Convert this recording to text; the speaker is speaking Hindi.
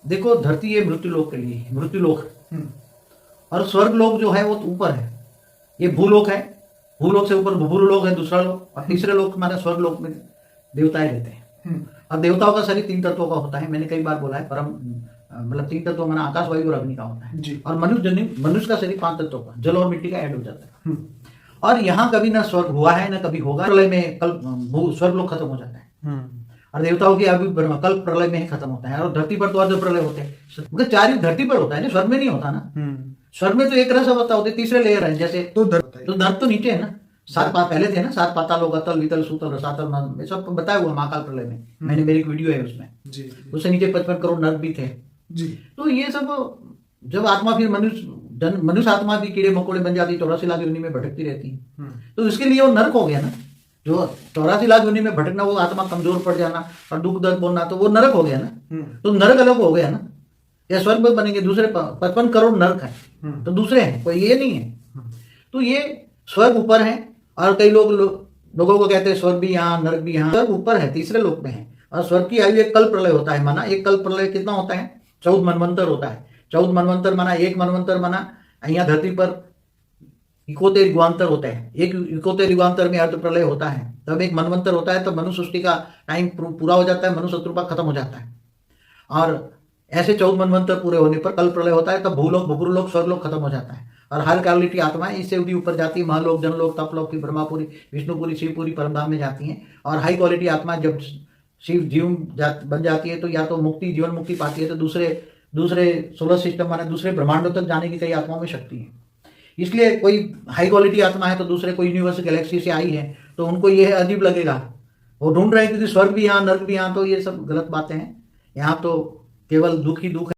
देखो धरती ये मृत्यु लोक के लिए है, मृत्यु लोक। और स्वर्ग लोक जो है वो तो ऊपर है, ये भूलोक है। भूलोक से ऊपर भूलोक है, दूसरा लोक। और तीसरे लोक हमारे स्वर्ग लोक में देवताएं रहते हैं। और देवताओं का शरीर 3 तत्वों का होता है, मैंने कई बार बोला है। परम मतलब 3 तत्व माना आकाश, वायु और अग्नि का होता है जी। और मनुष्य का शरीर 5 तत्वों का, जल और मिट्टी का ऐड हो जाता है। और यहाँ कभी ना स्वर्ग हुआ है ना कभी होगा। प्रलय में कल स्वर्ग लोग खत्म हो जाता है और देवताओं की अभी कल प्रलय में ही खत्म होता है। और धरती पर तो अर्ध प्रलय होते हैं, मतलब 4 युग धरती पर होता है ना, स्वर्ग में नहीं होता ना। स्वर्ग में तो एक रस अवस्था होती है, तीसरे लेयर है। जैसे तो धरती तो नीचे है ना, 7 पात पहले थे ना, 7 पाताल, अतल, वितल, सूतल, रसातल, ये सब बताया हुआ महाकाल प्रलय में। मैंने मेरी एक वीडियो है उसमें जी। उससे नीचे 55 करोड़ नर्क भी थे जी। तो ये सब जब आत्मा फिर मनुष्य आत्मा भी कीड़े मकोड़े बन जाती, 84 लाख योनि में भटकती रहती है। तो इसके लिए वो नर्क हो गया ना, जो 84 लाख योनि में भटकना, वो आत्मा कमजोर पड़ जाना और दुख दर्द बोलना, तो वो नरक हो गया ना। तो नरक अलग हो गया ना, या स्वर्ग में बनेंगे दूसरे 55 करोड़ नरक है, तो दूसरे हैं, कोई ये नहीं है। तो ये स्वर्ग ऊपर है। और कई लोगों को कहते हैं स्वर्ग भी यहाँ, नरक भी यहाँ। स्वर्ग ऊपर है, तीसरे लोक में है। और स्वर्ग की आयु एक कल प्रलय होता है, माना एक कल प्रलय कितना होता है, 14 मनवंतर होता है। 14 मनवंतर माना, एक मनवंतर माना यहाँ धरती पर 71 युगांतर होते हैं। एक 71 युगांतर में अर्ध प्रलय होता है, तब एक मनवंतर होता है, तब मनुष्य सृष्टि का टाइम पूरा हो जाता है, मनुष्य शत्रुपा खत्म हो जाता है। और ऐसे 14 मनवंतर पूरे होने पर कल प्रलय होता है, तब भूलोक, भूलोक, स्वर्गलोक खत्म हो जाता है। और हाई क्वालिटी आत्माएं इससे भी ऊपर जाती है, महलोक, जनलोक, तपलोक, ब्रह्मापुरी, विष्णुपुरी, शिवपुरी, परमधाम में जाती हैं। और हाई क्वालिटी आत्मा जब शिव जीव बन जाती है तो या तो मुक्ति, जीवन मुक्ति पाती है, तो दूसरे सोलर सिस्टम माने दूसरे ब्रह्मांडों तक जाने की कई आत्माओं में शक्ति है। इसलिए कोई हाई क्वालिटी आत्मा है तो दूसरे कोई यूनिवर्स गैलेक्सी से आई है तो उनको ये अजीब लगेगा, वो ढूंढ रहे हैं क्योंकि स्वर्ग भी यहाँ, नर्क भी यहाँ। तो ये सब गलत बातें हैं। यहाँ तो केवल दुख ही दुख है।